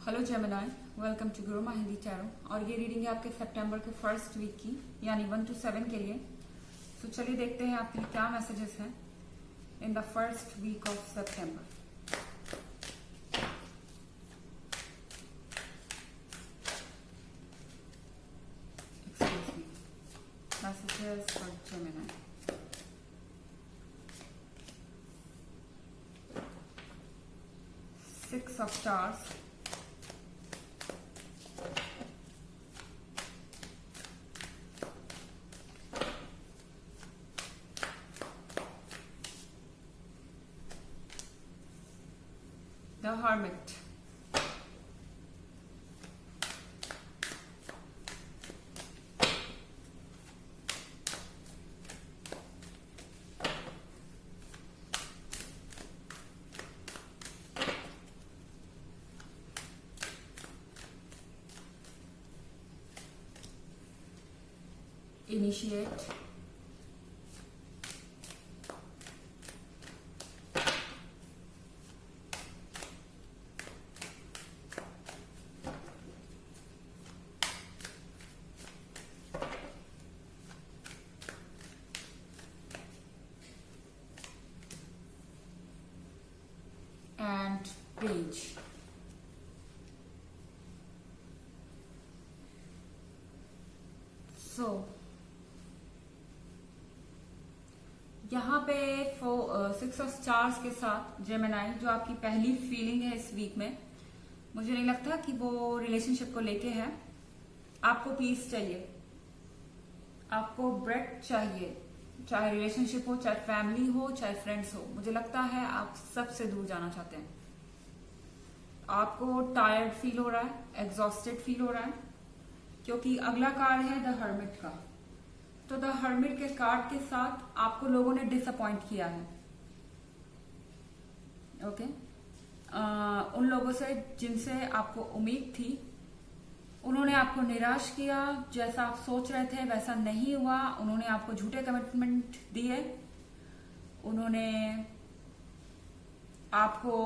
Hello Gemini, welcome to Guru Hindi tarot. और ये reading है आपके सितंबर के फर्स्ट वीक की, यानी 1 to 7 के लिए। तो चलिए देखते हैं आपके लिए क्या मैसेजेस हैं in the first week of September. Excuse me, messages for Gemini. Six of Stars, the Hermit, Initiate, and Page. So यहाँ पे 6 ऑफ स्टार्स के साथ जेमिनी, जो आपकी पहली फीलिंग है इस वीक में, मुझे नहीं लगता कि वो रिलेशनशिप को लेके है। आपको पीस चाहिए, आपको ब्रेक चाहिए, चाहे रिलेशनशिप हो, चाहे फैमिली हो, चाहे फ्रेंड्स हो। मुझे लगता है आप सबसे दूर जाना चाहते हैं। आपको टायर्ड फील हो रहा है, एग्जॉस्टेड फील हो रहा है, क्योंकि अगला कार्ड है द हर्मिट का। तो द हर्मिट के कार्ड के साथ आपको लोगों ने डिसअपॉइंट किया है। ओके, उन लोगों से जिनसे आपको उम्मीद थी, उन्होंने आपको निराश किया। जैसा आप सोच रहे थे वैसा नहीं हुआ। उन्होंने आपको झूठे कमिटमेंट दिए, उन्होंने आपको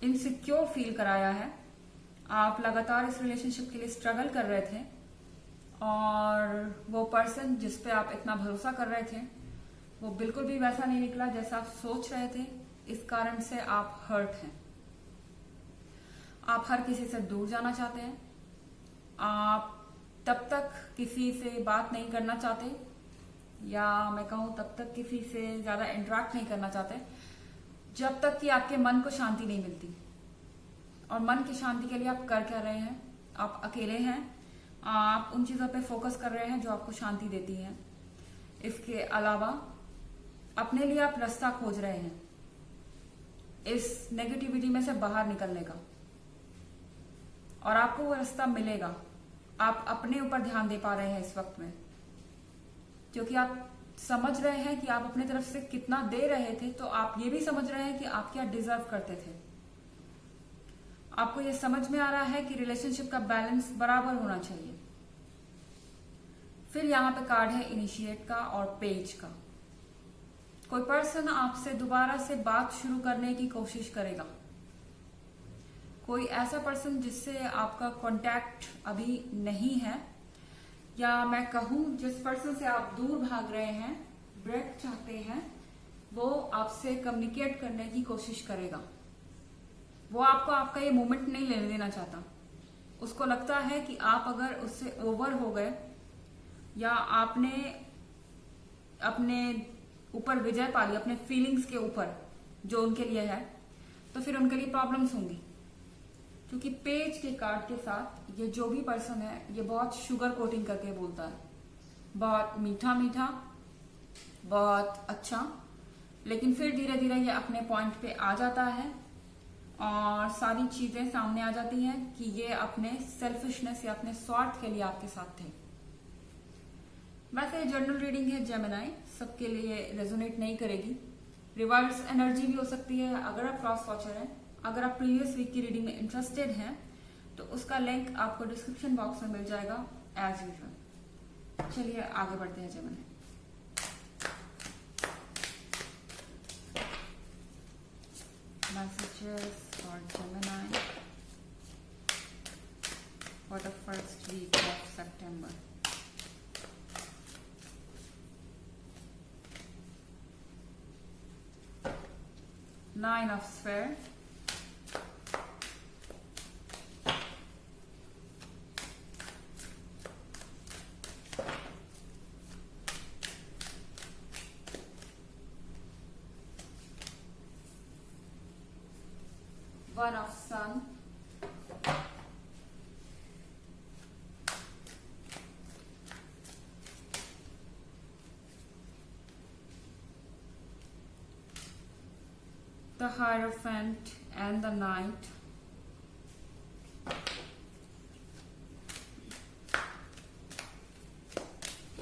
इनसिक्योर फील कराया है। आप लगातार इस रिलेशनशिप के लिए स्ट्रगल कर रहे थे, और वो पर्सन जिस पे आप इतना भरोसा कर रहे थे वो बिल्कुल भी वैसा नहीं निकला जैसा आप सोच रहे थे। इस कारण से आप हर्ट हैं। आप हर किसी से दूर जाना चाहते हैं। आप तब तक किसी से बात नहीं करना चाहते, या मैं कहूं तब तक किसी से ज्यादा इंटरेक्ट नहीं करना चाहते, जब तक कि आपके मन को शांति नहीं मिलती। और मन की शांति के लिए आप कर क्या रहे हैं? आप अकेले हैं। आप उन चीजों पे फोकस कर रहे हैं जो आपको शांति देती हैं। इसके अलावा अपने लिए आप रास्ता खोज रहे हैं इस नेगेटिविटी में से बाहर निकलने का, और आपको वो रास्ता मिलेगा। आप अपने ऊपर ध्यान दे पा रहे हैं इस वक्त में, क्योंकि आप समझ रहे हैं कि आप अपने तरफ से कितना दे रहे थे। तो आप ये भी समझ रहे हैं कि आप क्या डिजर्व करते थे। आपको ये समझ में आ रहा है कि रिलेशनशिप का बैलेंस बराबर होना चाहिए। फिर यहाँ पे कार्ड है इनिशिएट का और पेज का। कोई पर्सन आपसे दोबारा से बात शुरू करने की कोशिश करेगा। कोई ऐसा पर्सन जिससे आपका कांटेक्ट अभी नहीं है, या मैं कहूं जिस पर्सन से आप दूर भाग रहे हैं, ब्रेक चाहते हैं, वो आपसे कम्युनिकेट करने की कोशिश करेगा। वो आपको आपका ये मोमेंट नहीं लेने देना चाहता। उसको लगता है कि आप अगर उससे ओवर हो गए, या आपने अपने ऊपर विजय पा ली, अपने फीलिंग्स के ऊपर जो उनके लिए है, तो फिर उनके लिए प्रॉब्लम्स होंगी। क्योंकि पेज के कार्ड के साथ ये जो भी पर्सन है, ये बहुत शुगर कोटिंग करके बोलता है, बहुत मीठा मीठा, बहुत अच्छा, लेकिन फिर धीरे धीरे ये अपने पॉइंट पे आ जाता है और सारी चीजें सामने आ जाती हैं कि ये अपने सेल्फिशनेस या अपने स्वार्थ के लिए आपके साथ थे। वैसे जनरल रीडिंग है जेमिनी, सबके लिए रेजोनेट नहीं करेगी। रिवर्स एनर्जी भी हो सकती है अगर आप क्रॉस वॉचर हैं। अगर आप प्रीवियस वीक की रीडिंग में इंटरेस्टेड हैं तो उसका लिंक आपको डिस्क्रिप्शन बॉक्स में मिल जाएगा एज यूजुअल। चलिए आगे बढ़ते हैं Gemini. messages for Gemini. for the first week of September. Nine of Spheres. One of Sun. The Hierophant and the Knight.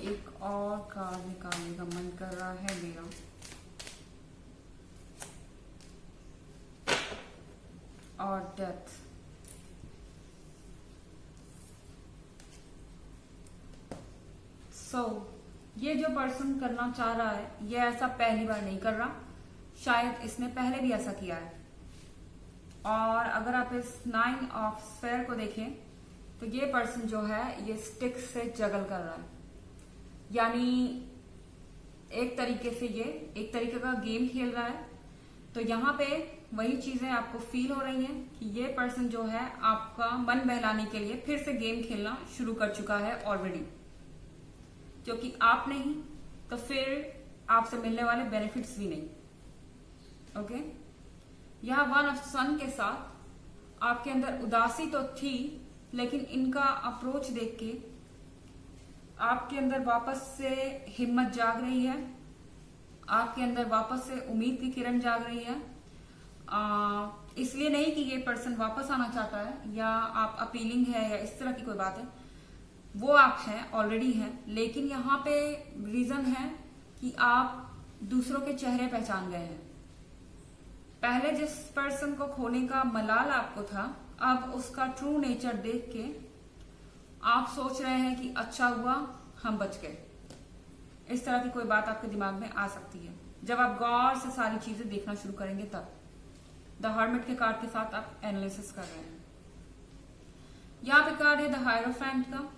एक और कार्ड निकालने का मन कर रहा है मेरा। और डेथ। ये जो पर्सन करना चाह रहा है, ये ऐसा पहली बार नहीं कर रहा, शायद इसने पहले भी ऐसा किया है। और अगर आप इस 9 ऑफ स्फेयर को देखें तो ये पर्सन जो है ये स्टिक से जगल कर रहा है, यानी एक तरीके से ये एक तरीके का गेम खेल रहा है। तो यहाँ पे वही चीजें आपको फील हो रही हैं कि ये पर्सन जो है आपका मन बहलाने के लिए फिर से गेम खेलना शुरू कर चुका है ऑलरेडी, क्योंकि आप नहीं तो फिर आपसे मिलने वाले बेनिफिट्स भी नहीं। ओके, यहाँ 1 ऑफ सन के साथ आपके अंदर उदासी तो थी, लेकिन इनका अप्रोच देख के आपके अंदर वापस से हिम्मत जाग रही है, आपके अंदर वापस से उम्मीद की किरण जाग रही है। इसलिए नहीं कि ये पर्सन वापस आना चाहता है या आप अपीलिंग है या इस तरह की कोई बात है, वो आप हैं, ऑलरेडी हैं। लेकिन यहाँ पे रीजन है कि आप दूसरों के चेहरे पहचान गए हैं। पहले जिस पर्सन को खोने का मलाल आपको था, अब उसका ट्रू नेचर देख के आप सोच रहे हैं कि अच्छा हुआ हम बच गए। इस तरह की कोई बात आपके दिमाग में आ सकती है जब आप गौर से सारी चीजें देखना शुरू करेंगे। तब द हर्मिट के कार्ड के साथ आप एनालिसिस कर रहे हैं। यहाँ पे कार्ड है द हायरोफेंट का।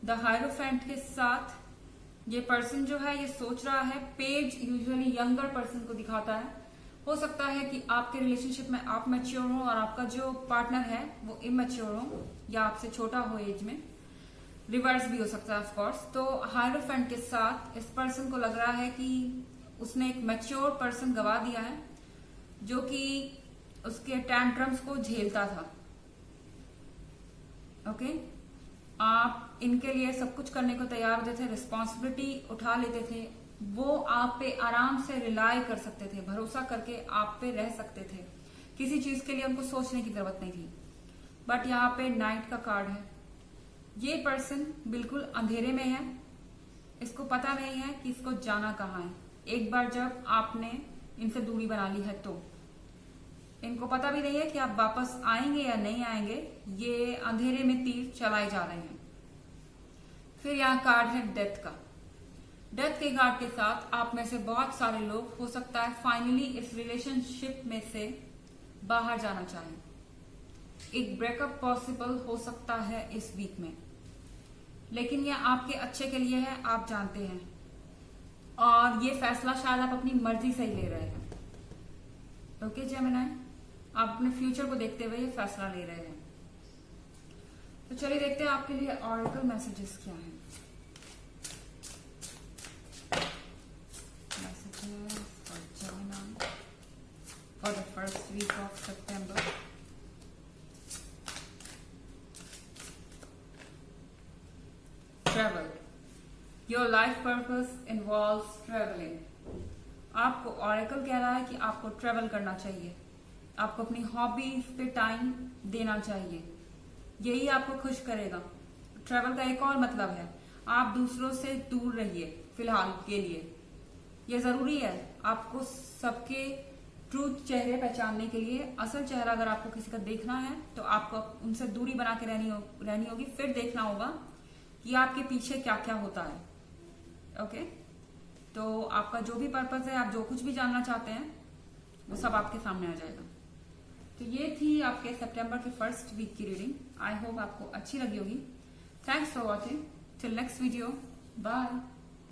द हायरोफेंट के साथ ये पर्सन जो है ये सोच रहा है, पेज यूजुअली यंगर पर्सन को दिखाता है। हो सकता है कि आपके रिलेशनशिप में आप मैच्योर हो और आपका जो पार्टनर है वो इमैच्योर हो या आपसे छोटा हो एज में। रिवर्स भी हो सकता है ऑफ कोर्स। तो हायरोफेंट के साथ इस पर्सन को लग रहा है कि उसने एक मैच्योर पर्सन गवा दिया है जो कि उसके टैंट्रम्स को झेलता था। ओके, आप इनके लिए सब कुछ करने को तैयार होते थे, रिस्पॉन्सिबिलिटी उठा लेते थे, वो आप पे आराम से रिलाई कर सकते थे, भरोसा करके आप पे रह सकते थे, किसी चीज के लिए उनको सोचने की जरूरत नहीं थी। बट यहाँ पे नाइट का कार्ड है। ये पर्सन बिल्कुल अंधेरे में है, इसको पता नहीं है कि इसको जाना कहाँ है। एक बार जब आपने इनसे दूरी बना ली है तो इनको पता भी नहीं है कि आप वापस आएंगे या नहीं आएंगे। ये अंधेरे में तीर चलाए जा रहे हैं। फिर यहाँ कार्ड है डेथ का। डेथ के कार्ड के साथ आप में से बहुत सारे लोग हो सकता है फाइनली इस रिलेशनशिप में से बाहर जाना चाहें। एक ब्रेकअप पॉसिबल हो सकता है इस वीक में, लेकिन यह आपके अच्छे के लिए है, आप जानते हैं। और ये फैसला शायद आप अपनी मर्जी से ही ले रहे हैं। ओके जेमिनी, आप अपने फ्यूचर को देखते हुए ये फैसला ले रहे हैं। तो चलिए देखते हैं आपके लिए ऑरेकल मैसेजेस क्या हैं। Messages for Gemini for the first week of September. Travel. Your life purpose involves traveling. आपको ऑरेकल कह रहा है कि आपको ट्रेवल करना चाहिए, आपको अपनी हॉबीज पे टाइम देना चाहिए, यही आपको खुश करेगा। ट्रेवल का एक और मतलब है आप दूसरों से दूर रहिए फिलहाल के लिए। यह जरूरी है आपको सबके ट्रूथ चेहरे पहचानने के लिए। असल चेहरा अगर आपको किसी का देखना है तो आपको उनसे दूरी बना के रहनी होगी। फिर देखना होगा कि आपके पीछे क्या क्या होता है। ओके, तो आपका जो भी पर्पस है, आप जो कुछ भी जानना चाहते हैं वो सब आपके सामने आ जाएगा। तो ये थी आपके सितंबर के फर्स्ट वीक की रीडिंग। आई होप आपको अच्छी लगी होगी। Thanks for watching. Till next video, bye.